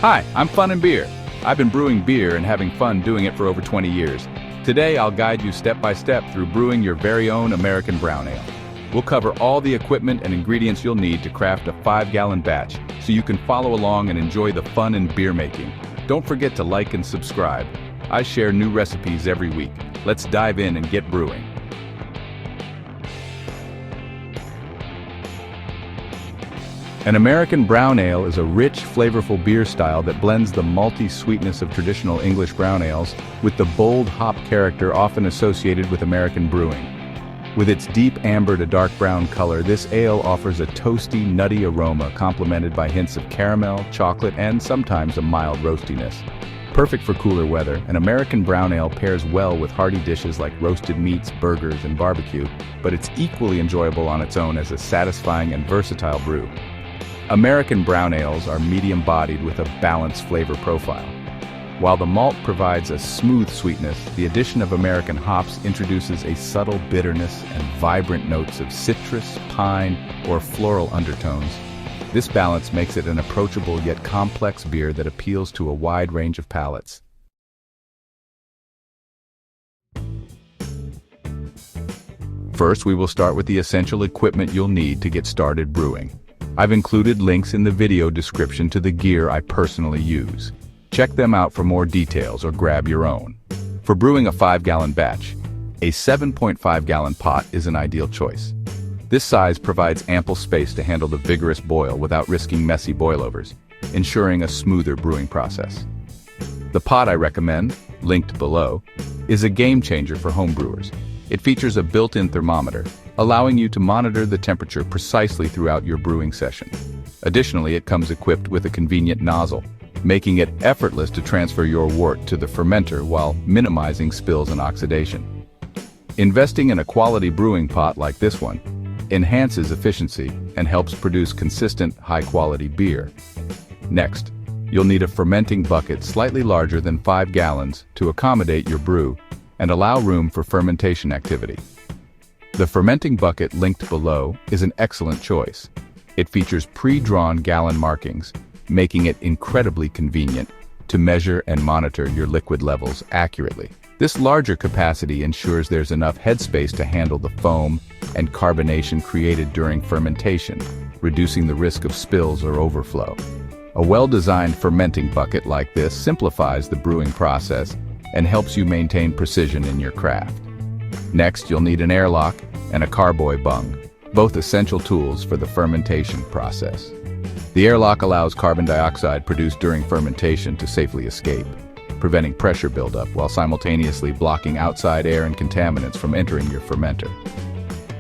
Hi, I'm FUNnBEER. I've been brewing beer and having fun doing it for over 20 years. Today I'll guide you step by step through brewing your very own American brown ale. We'll cover all the equipment and ingredients you'll need to craft a 5-gallon batch so you can follow along and enjoy the fun in beer making. Don't forget to like and subscribe. I share new recipes every week. Let's dive in and get brewing. An American brown ale is a rich, flavorful beer style that blends the malty sweetness of traditional English brown ales with the bold hop character often associated with American brewing. With its deep amber to dark brown color, this ale offers a toasty, nutty aroma complemented by hints of caramel, chocolate, and sometimes a mild roastiness. Perfect for cooler weather, an American brown ale pairs well with hearty dishes like roasted meats, burgers, and barbecue, but it's equally enjoyable on its own as a satisfying and versatile brew. American brown ales are medium-bodied with a balanced flavor profile. While the malt provides a smooth sweetness, the addition of American hops introduces a subtle bitterness and vibrant notes of citrus, pine, or floral undertones. This balance makes it an approachable yet complex beer that appeals to a wide range of palates. First, we will start with the essential equipment you'll need to get started brewing. I've included links in the video description to the gear I personally use. Check them out for more details or grab your own. For brewing a 5-gallon batch, a 7.5-gallon pot is an ideal choice. This size provides ample space to handle the vigorous boil without risking messy boilovers, ensuring a smoother brewing process. The pot I recommend, linked below, is a game changer for homebrewers. It features a built-in thermometer, allowing you to monitor the temperature precisely throughout your brewing session. Additionally, it comes equipped with a convenient nozzle, making it effortless to transfer your wort to the fermenter while minimizing spills and oxidation. Investing in a quality brewing pot like this one enhances efficiency and helps produce consistent, high-quality beer. Next, you'll need a fermenting bucket slightly larger than 5 gallons to accommodate your brew and allow room for fermentation activity. The fermenting bucket linked below is an excellent choice. It features pre-drawn gallon markings, making it incredibly convenient to measure and monitor your liquid levels accurately. This larger capacity ensures there's enough headspace to handle the foam and carbonation created during fermentation, reducing the risk of spills or overflow. A well-designed fermenting bucket like this simplifies the brewing process and helps you maintain precision in your craft. Next, you'll need an airlock and a carboy bung, both essential tools for the fermentation process. The airlock allows carbon dioxide produced during fermentation to safely escape, preventing pressure buildup while simultaneously blocking outside air and contaminants from entering your fermenter.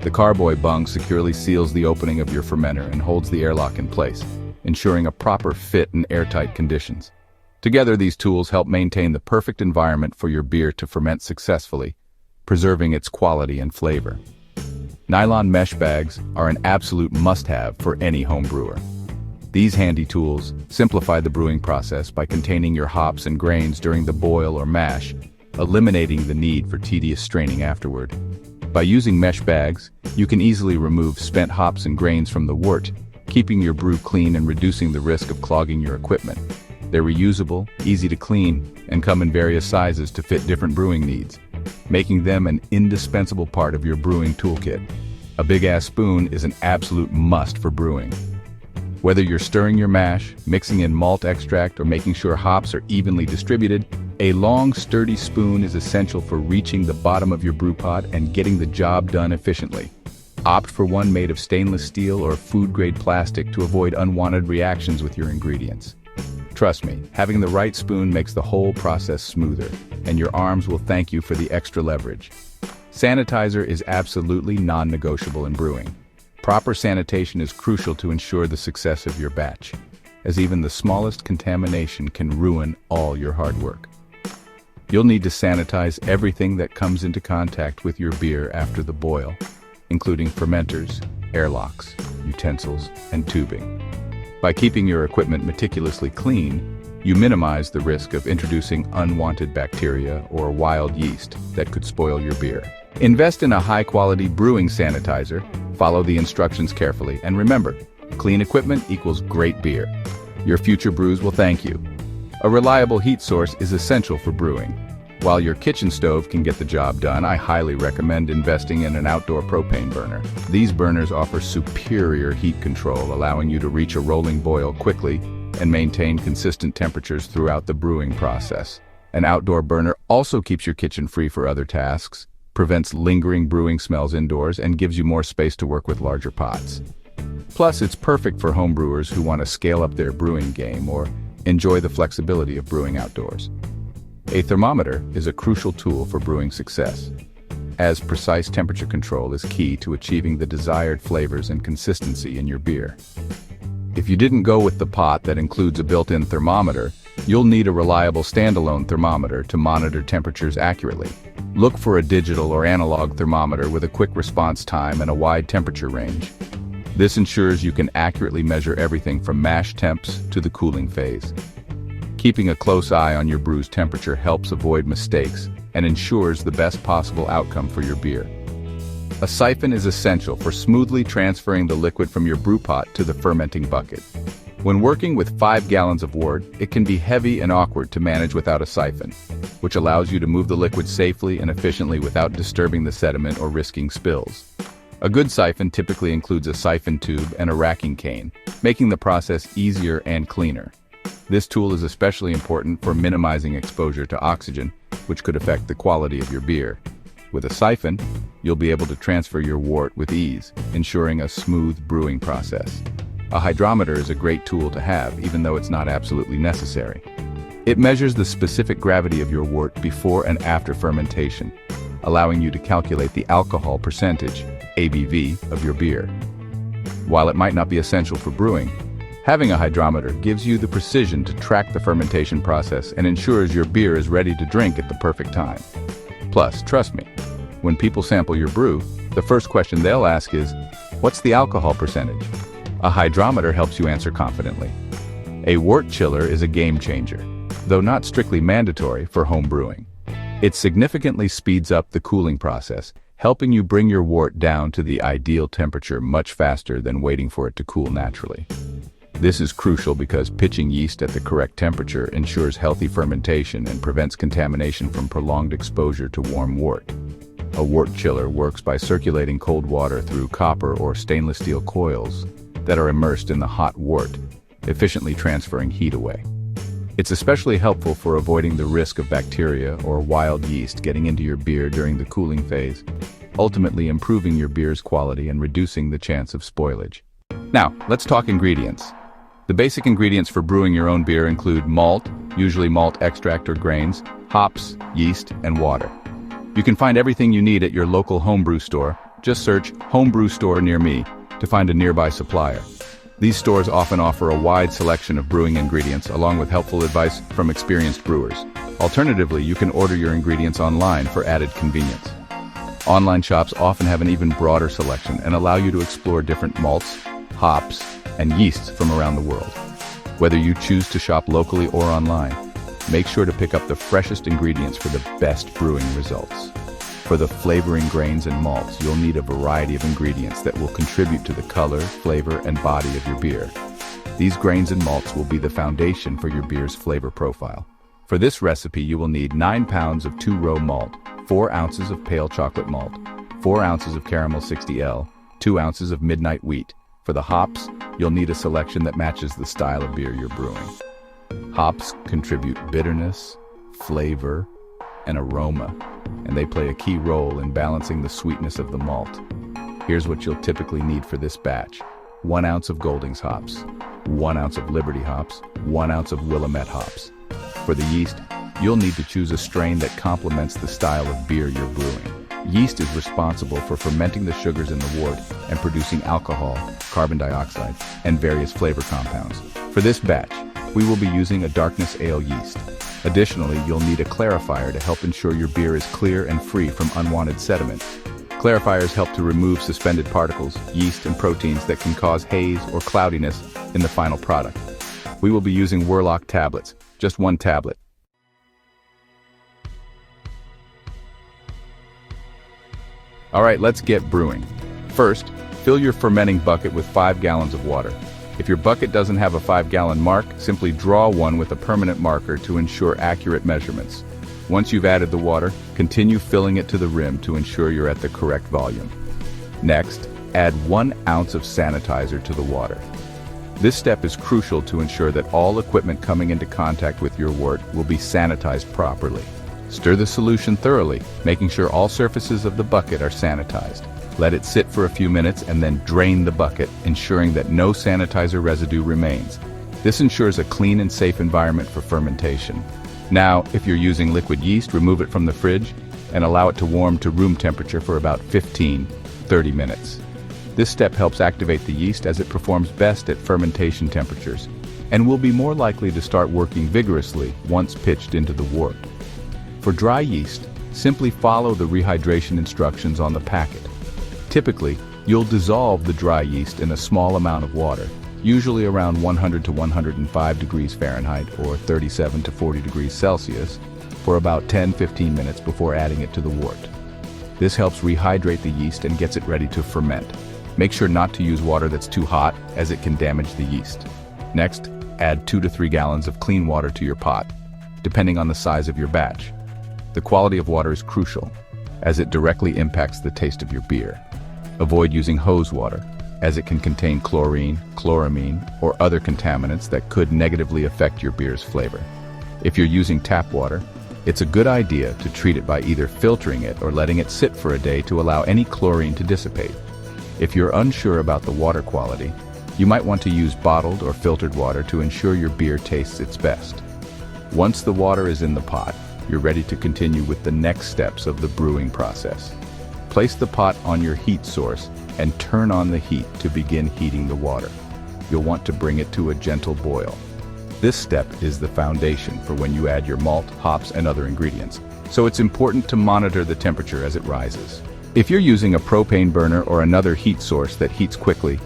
The carboy bung securely seals the opening of your fermenter and holds the airlock in place, ensuring a proper fit in airtight conditions. Together, these tools help maintain the perfect environment for your beer to ferment successfully, preserving its quality and flavor. Nylon mesh bags are an absolute must-have for any home brewer. These handy tools simplify the brewing process by containing your hops and grains during the boil or mash, eliminating the need for tedious straining afterward. By using mesh bags, you can easily remove spent hops and grains from the wort, keeping your brew clean and reducing the risk of clogging your equipment. They're reusable, easy to clean, and come in various sizes to fit different brewing needs, making them an indispensable part of your brewing toolkit. A big-ass spoon is an absolute must for brewing. Whether you're stirring your mash, mixing in malt extract, or making sure hops are evenly distributed, a long, sturdy spoon is essential for reaching the bottom of your brew pot and getting the job done efficiently. Opt for one made of stainless steel or food-grade plastic to avoid unwanted reactions with your ingredients. Trust me, having the right spoon makes the whole process smoother, and your arms will thank you for the extra leverage. Sanitizer is absolutely non-negotiable in brewing. Proper sanitation is crucial to ensure the success of your batch, as even the smallest contamination can ruin all your hard work. You'll need to sanitize everything that comes into contact with your beer after the boil, including fermenters, airlocks, utensils, and tubing. By keeping your equipment meticulously clean, you minimize the risk of introducing unwanted bacteria or wild yeast that could spoil your beer. Invest in a high-quality brewing sanitizer, follow the instructions carefully, and remember, clean equipment equals great beer. Your future brews will thank you. A reliable heat source is essential for brewing. While your kitchen stove can get the job done, I highly recommend investing in an outdoor propane burner. These burners offer superior heat control, allowing you to reach a rolling boil quickly and maintain consistent temperatures throughout the brewing process. An outdoor burner also keeps your kitchen free for other tasks, prevents lingering brewing smells indoors, and gives you more space to work with larger pots. Plus, it's perfect for homebrewers who want to scale up their brewing game or enjoy the flexibility of brewing outdoors. A thermometer is a crucial tool for brewing success, as precise temperature control is key to achieving the desired flavors and consistency in your beer. If you didn't go with the pot that includes a built-in thermometer, you'll need a reliable standalone thermometer to monitor temperatures accurately. Look for a digital or analog thermometer with a quick response time and a wide temperature range. This ensures you can accurately measure everything from mash temps to the cooling phase. Keeping a close eye on your brew's temperature helps avoid mistakes and ensures the best possible outcome for your beer. A siphon is essential for smoothly transferring the liquid from your brew pot to the fermenting bucket. When working with 5 gallons of wort, it can be heavy and awkward to manage without a siphon, which allows you to move the liquid safely and efficiently without disturbing the sediment or risking spills. A good siphon typically includes a siphon tube and a racking cane, making the process easier and cleaner. This tool is especially important for minimizing exposure to oxygen, which could affect the quality of your beer. With a siphon, you'll be able to transfer your wort with ease, ensuring a smooth brewing process. A hydrometer is a great tool to have, even though it's not absolutely necessary. It measures the specific gravity of your wort before and after fermentation, allowing you to calculate the alcohol percentage, ABV, of your beer. While it might not be essential for brewing, having a hydrometer gives you the precision to track the fermentation process and ensures your beer is ready to drink at the perfect time. Plus, trust me, when people sample your brew, the first question they'll ask is, "What's the alcohol percentage?" A hydrometer helps you answer confidently. A wort chiller is a game changer, though not strictly mandatory for home brewing. It significantly speeds up the cooling process, helping you bring your wort down to the ideal temperature much faster than waiting for it to cool naturally. This is crucial because pitching yeast at the correct temperature ensures healthy fermentation and prevents contamination from prolonged exposure to warm wort. A wort chiller works by circulating cold water through copper or stainless steel coils that are immersed in the hot wort, efficiently transferring heat away. It's especially helpful for avoiding the risk of bacteria or wild yeast getting into your beer during the cooling phase, ultimately improving your beer's quality and reducing the chance of spoilage. Now, let's talk ingredients. The basic ingredients for brewing your own beer include malt, usually malt extract or grains, hops, yeast, and water. You can find everything you need at your local homebrew store. Just search "homebrew store near me" to find a nearby supplier. These stores often offer a wide selection of brewing ingredients along with helpful advice from experienced brewers. Alternatively, you can order your ingredients online for added convenience. Online shops often have an even broader selection and allow you to explore different malts, hops, and yeasts from around the world. Whether you choose to shop locally or online, make sure to pick up the freshest ingredients for the best brewing results. For the flavoring grains and malts, you'll need a variety of ingredients that will contribute to the color, flavor, and body of your beer. These grains and malts will be the foundation for your beer's flavor profile. For this recipe, you will need 9 pounds of 2-row malt, 4 ounces of pale chocolate malt, 4 ounces of caramel 60L, 2 ounces of midnight wheat. For the hops, you'll need a selection that matches the style of beer you're brewing. Hops contribute bitterness, flavor, and aroma, and they play a key role in balancing the sweetness of the malt. Here's what you'll typically need for this batch: 1 ounce of Goldings hops, 1 ounce of Liberty hops, 1 ounce of Willamette hops. For the yeast, you'll need to choose a strain that complements the style of beer you're brewing. Yeast is responsible for fermenting the sugars in the wort and producing alcohol, carbon dioxide, and various flavor compounds. For this batch, we will be using a Darkness Ale Yeast. Additionally, you'll need a clarifier to help ensure your beer is clear and free from unwanted sediment. Clarifiers help to remove suspended particles, yeast, and proteins that can cause haze or cloudiness in the final product. We will be using Whirloc tablets, just 1 tablet. All right, let's get brewing. First, fill your fermenting bucket with 5 gallons of water. If your bucket doesn't have a 5-gallon mark, simply draw one with a permanent marker to ensure accurate measurements. Once you've added the water, continue filling it to the rim to ensure you're at the correct volume. Next, add 1 ounce of sanitizer to the water. This step is crucial to ensure that all equipment coming into contact with your wort will be sanitized properly. Stir the solution thoroughly, making sure all surfaces of the bucket are sanitized. Let it sit for a few minutes and then drain the bucket, ensuring that no sanitizer residue remains. This ensures a clean and safe environment for fermentation. Now, if you're using liquid yeast, remove it from the fridge and allow it to warm to room temperature for about 15-30 minutes. This step helps activate the yeast as it performs best at fermentation temperatures and will be more likely to start working vigorously once pitched into the wort. For dry yeast, simply follow the rehydration instructions on the packet. Typically, you'll dissolve the dry yeast in a small amount of water, usually around 100 to 105 degrees Fahrenheit or 37 to 40 degrees Celsius, for about 10-15 minutes before adding it to the wort. This helps rehydrate the yeast and gets it ready to ferment. Make sure not to use water that's too hot, as it can damage the yeast. Next, add 2 to 3 gallons of clean water to your pot, depending on the size of your batch. The quality of water is crucial, as it directly impacts the taste of your beer. Avoid using hose water, as it can contain chlorine, chloramine, or other contaminants that could negatively affect your beer's flavor. If you're using tap water, it's a good idea to treat it by either filtering it or letting it sit for a day to allow any chlorine to dissipate. If you're unsure about the water quality, you might want to use bottled or filtered water to ensure your beer tastes its best. Once the water is in the pot, you're ready to continue with the next steps of the brewing process. Place the pot on your heat source and turn on the heat to begin heating the water. You'll want to bring it to a gentle boil. This step is the foundation for when you add your malt, hops, and other ingredients, so it's important to monitor the temperature as it rises. If you're using a propane burner or another heat source that heats quickly,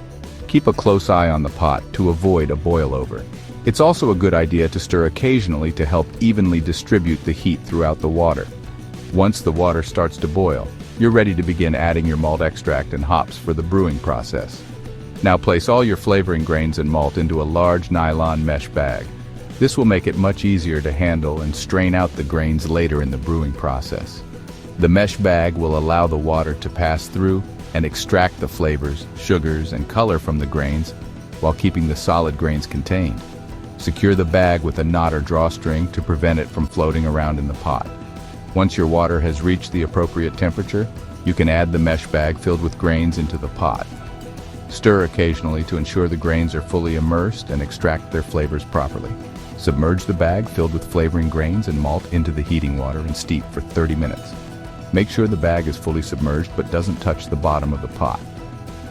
keep a close eye on the pot to avoid a boil over. It's also a good idea to stir occasionally to help evenly distribute the heat throughout the water. Once the water starts to boil, you're ready to begin adding your malt extract and hops for the brewing process. Now place all your flavoring grains and malt into a large nylon mesh bag. This will make it much easier to handle and strain out the grains later in the brewing process. The mesh bag will allow the water to pass through and extract the flavors, sugars, and color from the grains while keeping the solid grains contained. Secure the bag with a knot or drawstring to prevent it from floating around in the pot. Once your water has reached the appropriate temperature, you can add the mesh bag filled with grains into the pot. Stir occasionally to ensure the grains are fully immersed and extract their flavors properly. Submerge the bag filled with flavoring grains and malt into the heating water and steep for 30 minutes. Make sure the bag is fully submerged but doesn't touch the bottom of the pot,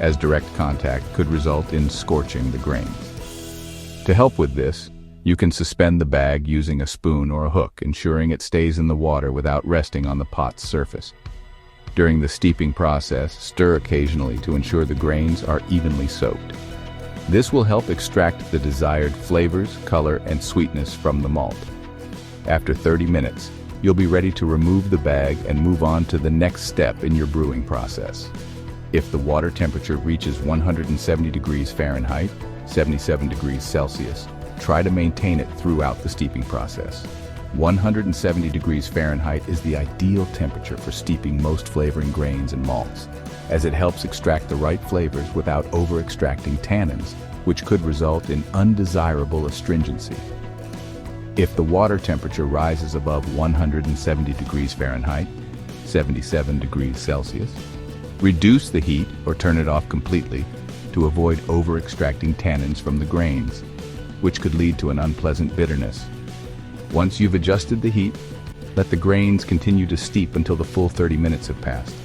as direct contact could result in scorching the grains. To help with this, you can suspend the bag using a spoon or a hook, ensuring it stays in the water without resting on the pot's surface. During the steeping process, stir occasionally to ensure the grains are evenly soaked. This will help extract the desired flavors, color, and sweetness from the malt. After 30 minutes, you'll be ready to remove the bag and move on to the next step in your brewing process. If the water temperature reaches 170 degrees Fahrenheit, 77 degrees Celsius, try to maintain it throughout the steeping process. 170 degrees Fahrenheit is the ideal temperature for steeping most flavoring grains and malts, as it helps extract the right flavors without over-extracting tannins, which could result in undesirable astringency. If the water temperature rises above 170 degrees Fahrenheit, 77 degrees Celsius, reduce the heat or turn it off completely to avoid over-extracting tannins from the grains, which could lead to an unpleasant bitterness. Once you've adjusted the heat, let the grains continue to steep until the full 30 minutes have passed.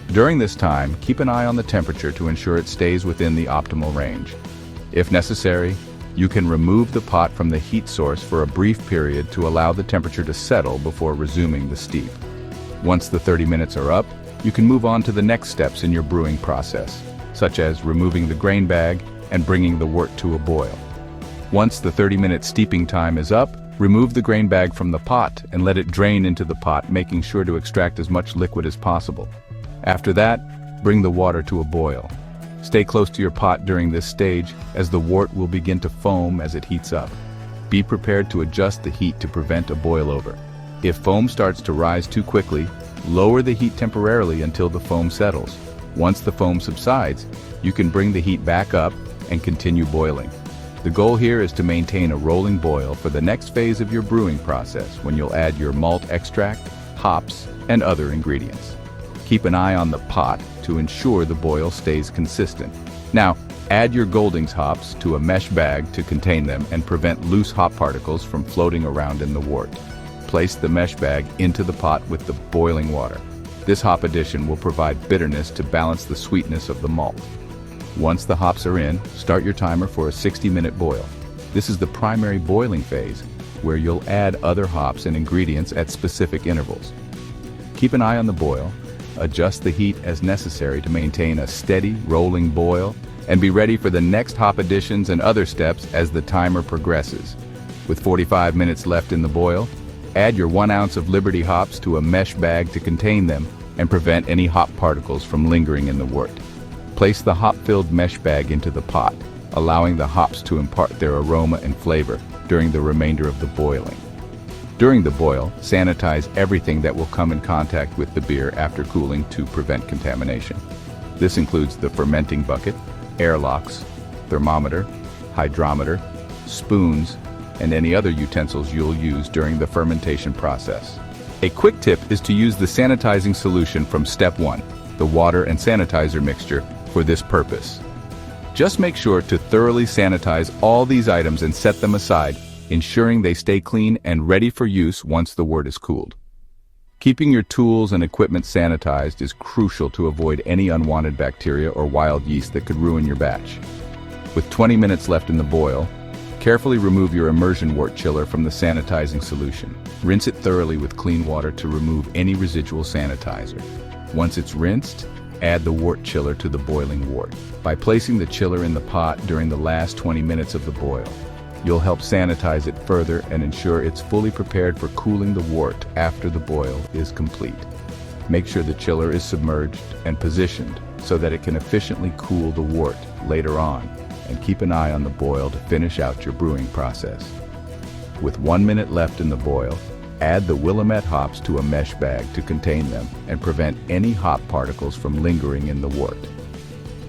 During this time, keep an eye on the temperature to ensure it stays within the optimal range. If necessary, you can remove the pot from the heat source for a brief period to allow the temperature to settle before resuming the steep. Once the 30 minutes are up, you can move on to the next steps in your brewing process, such as removing the grain bag and bringing the wort to a boil. Once the 30-minute steeping time is up, remove the grain bag from the pot and let it drain into the pot, making sure to extract as much liquid as possible. After that, bring the water to a boil. Stay close to your pot during this stage, as the wort will begin to foam as it heats up. Be prepared to adjust the heat to prevent a boil over. If foam starts to rise too quickly, lower the heat temporarily until the foam settles. Once the foam subsides, you can bring the heat back up and continue boiling. The goal here is to maintain a rolling boil for the next phase of your brewing process, when you'll add your malt extract, hops, and other ingredients. Keep an eye on the pot to ensure the boil stays consistent. Now, add your Goldings hops to a mesh bag to contain them and prevent loose hop particles from floating around in the wort. Place the mesh bag into the pot with the boiling water. This hop addition will provide bitterness to balance the sweetness of the malt. Once the hops are in, start your timer for a 60-minute boil. This is the primary boiling phase, where you'll add other hops and ingredients at specific intervals. Keep an eye on the boil, adjust the heat as necessary to maintain a steady, rolling boil, and be ready for the next hop additions and other steps as the timer progresses. With 45 minutes left in the boil, add your 1 ounce of Liberty hops to a mesh bag to contain them and prevent any hop particles from lingering in the wort. Place the hop-filled mesh bag into the pot, allowing the hops to impart their aroma and flavor during the remainder of the boiling. During the boil, sanitize everything that will come in contact with the beer after cooling to prevent contamination. This includes the fermenting bucket, airlocks, thermometer, hydrometer, spoons, and any other utensils you'll use during the fermentation process. A quick tip is to use the sanitizing solution from step 1, the water and sanitizer mixture, for this purpose. Just make sure to thoroughly sanitize all these items and set them aside, ensuring they stay clean and ready for use once the wort is cooled. Keeping your tools and equipment sanitized is crucial to avoid any unwanted bacteria or wild yeast that could ruin your batch. With 20 minutes left in the boil, carefully remove your immersion wort chiller from the sanitizing solution. Rinse it thoroughly with clean water to remove any residual sanitizer. Once it's rinsed, add the wort chiller to the boiling wort. By placing the chiller in the pot during the last 20 minutes of the boil, you'll help sanitize it further and ensure it's fully prepared for cooling the wort after the boil is complete. Make sure the chiller is submerged and positioned so that it can efficiently cool the wort later on, and keep an eye on the boil to finish out your brewing process. With 1 minute left in the boil, add the Willamette hops to a mesh bag to contain them and prevent any hop particles from lingering in the wort.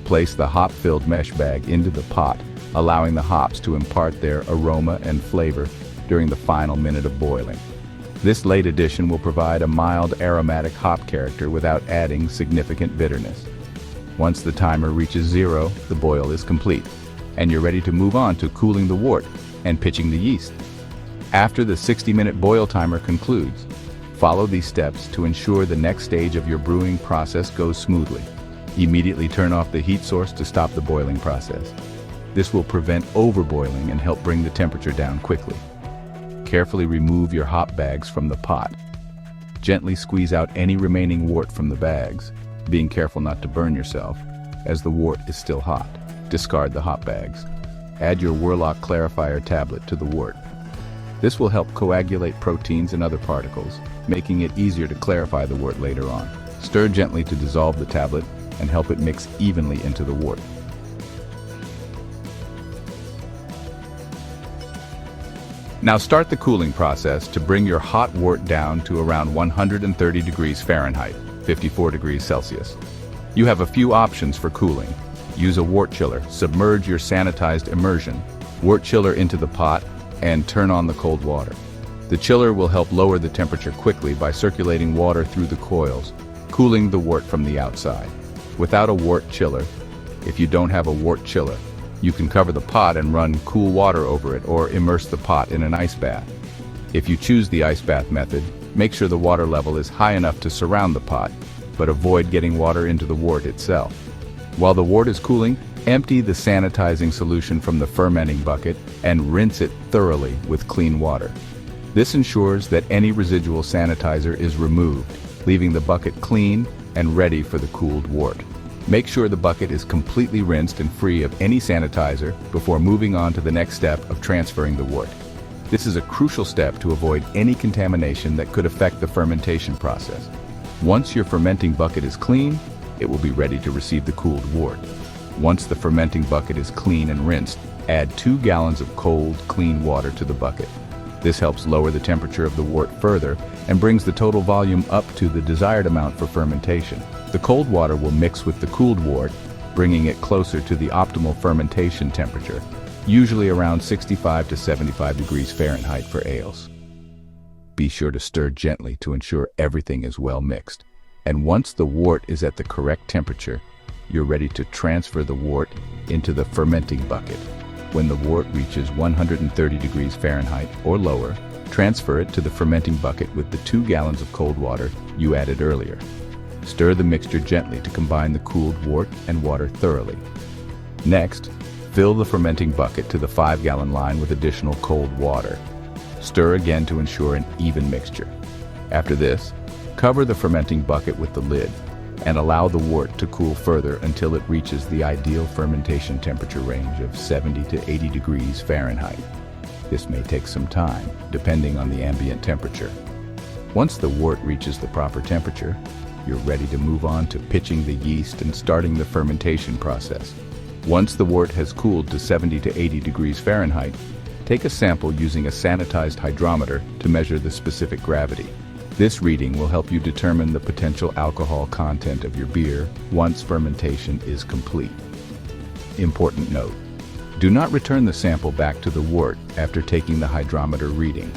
Place the hop-filled mesh bag into the pot, allowing the hops to impart their aroma and flavor during the final minute of boiling. This late addition will provide a mild aromatic hop character without adding significant bitterness. Once the timer reaches 0, the boil is complete, and you're ready to move on to cooling the wort and pitching the yeast. After the 60-minute boil timer concludes, follow these steps to ensure the next stage of your brewing process goes smoothly. Immediately turn off the heat source to stop the boiling process. This will prevent overboiling and help bring the temperature down quickly. Carefully remove your hop bags from the pot. Gently squeeze out any remaining wort from the bags, being careful not to burn yourself, as the wort is still hot. Discard the hop bags. Add your Whirloc Clarifier tablet to the wort. This will help coagulate proteins and other particles, making it easier to clarify the wort later on. Stir gently to dissolve the tablet and help it mix evenly into the wort. Now start the cooling process to bring your hot wort down to around 130 degrees Fahrenheit, 54 degrees Celsius. You have a few options for cooling. Use a wort chiller, submerge your sanitized immersion, wort chiller into the pot, and turn on the cold water. The chiller will help lower the temperature quickly by circulating water through the coils, cooling the wort from the outside. Without a wort chiller, if you don't have a wort chiller, you can cover the pot and run cool water over it or immerse the pot in an ice bath. If you choose the ice bath method, make sure the water level is high enough to surround the pot, but avoid getting water into the wort itself. While the wort is cooling, empty the sanitizing solution from the fermenting bucket and rinse it thoroughly with clean water. This ensures that any residual sanitizer is removed, leaving the bucket clean and ready for the cooled wort. Make sure the bucket is completely rinsed and free of any sanitizer before moving on to the next step of transferring the wort. This is a crucial step to avoid any contamination that could affect the fermentation process. Once your fermenting bucket is clean, it will be ready to receive the cooled wort. Once the fermenting bucket is clean and rinsed, add 2 gallons of cold, clean water to the bucket. This helps lower the temperature of the wort further and brings the total volume up to the desired amount for fermentation. The cold water will mix with the cooled wort, bringing it closer to the optimal fermentation temperature, usually around 65 to 75 degrees Fahrenheit for ales. Be sure to stir gently to ensure everything is well mixed. And once the wort is at the correct temperature, you're ready to transfer the wort into the fermenting bucket. When the wort reaches 130 degrees Fahrenheit or lower, transfer it to the fermenting bucket with the 2 gallons of cold water you added earlier. Stir the mixture gently to combine the cooled wort and water thoroughly. Next, fill the fermenting bucket to the 5-gallon line with additional cold water. Stir again to ensure an even mixture. After this, cover the fermenting bucket with the lid and allow the wort to cool further until it reaches the ideal fermentation temperature range of 70 to 80 degrees Fahrenheit. This may take some time, depending on the ambient temperature. Once the wort reaches the proper temperature, you're ready to move on to pitching the yeast and starting the fermentation process. Once the wort has cooled to 70 to 80 degrees Fahrenheit, take a sample using a sanitized hydrometer to measure the specific gravity. This reading will help you determine the potential alcohol content of your beer once fermentation is complete. Important note: do not return the sample back to the wort after taking the hydrometer reading.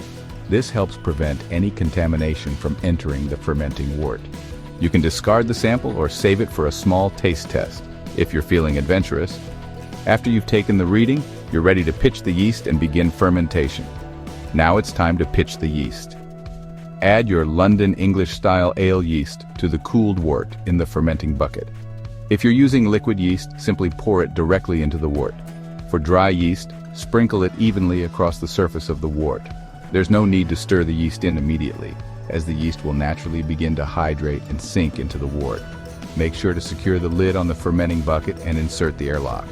This helps prevent any contamination from entering the fermenting wort. You can discard the sample or save it for a small taste test if you're feeling adventurous. After you've taken the reading, you're ready to pitch the yeast and begin fermentation. Now it's time to pitch the yeast. Add your London English-style ale yeast to the cooled wort in the fermenting bucket. If you're using liquid yeast, simply pour it directly into the wort. For dry yeast, sprinkle it evenly across the surface of the wort. There's no need to stir the yeast in immediately, as the yeast will naturally begin to hydrate and sink into the wort. Make sure to secure the lid on the fermenting bucket and insert the airlock.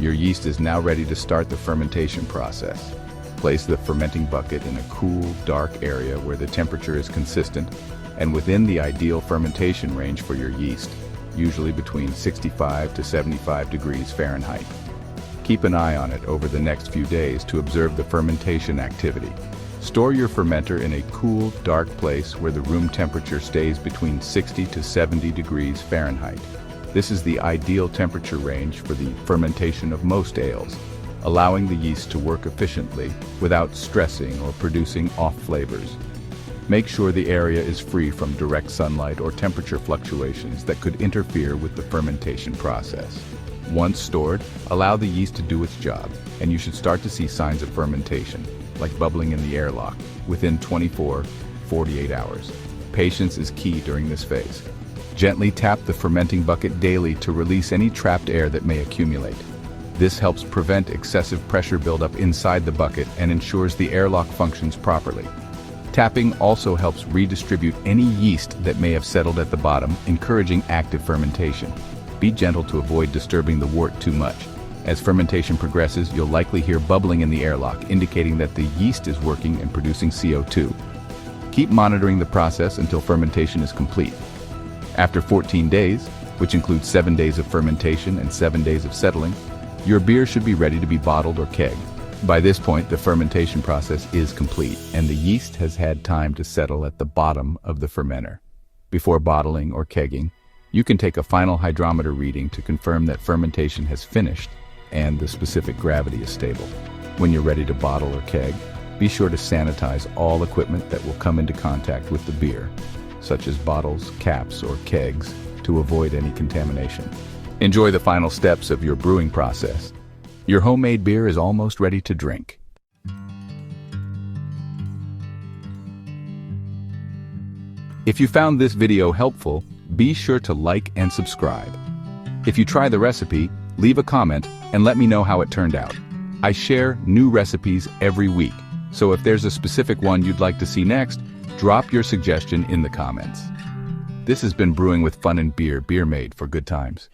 Your yeast is now ready to start the fermentation process. Place the fermenting bucket in a cool, dark area where the temperature is consistent and within the ideal fermentation range for your yeast, usually between 65 to 75 degrees Fahrenheit. Keep an eye on it over the next few days to observe the fermentation activity. Store your fermenter in a cool, dark place where the room temperature stays between 60 to 70 degrees Fahrenheit. This is the ideal temperature range for the fermentation of most ales, allowing the yeast to work efficiently without stressing or producing off flavors. Make sure the area is free from direct sunlight or temperature fluctuations that could interfere with the fermentation process. Once stored, allow the yeast to do its job, and you should start to see signs of fermentation, like bubbling in the airlock, within 24-48 hours. Patience is key during this phase. Gently tap the fermenting bucket daily to release any trapped air that may accumulate. This helps prevent excessive pressure buildup inside the bucket and ensures the airlock functions properly. Tapping also helps redistribute any yeast that may have settled at the bottom, encouraging active fermentation. Be gentle to avoid disturbing the wort too much. As fermentation progresses, you'll likely hear bubbling in the airlock, indicating that the yeast is working and producing CO2. Keep monitoring the process until fermentation is complete. After 14 days, which includes 7 days of fermentation and 7 days of settling, your beer should be ready to be bottled or kegged. By this point, the fermentation process is complete, and the yeast has had time to settle at the bottom of the fermenter. Before bottling or kegging, you can take a final hydrometer reading to confirm that fermentation has finished and the specific gravity is stable. When you're ready to bottle or keg, be sure to sanitize all equipment that will come into contact with the beer, such as bottles, caps, or kegs, to avoid any contamination. Enjoy the final steps of your brewing process. Your homemade beer is almost ready to drink. If you found this video helpful, be sure to like and subscribe. If you try the recipe, leave a comment and let me know how it turned out. I share new recipes every week, so if there's a specific one you'd like to see next, drop your suggestion in the comments. This has been Brewing with FUNnBEER, beer made for good times.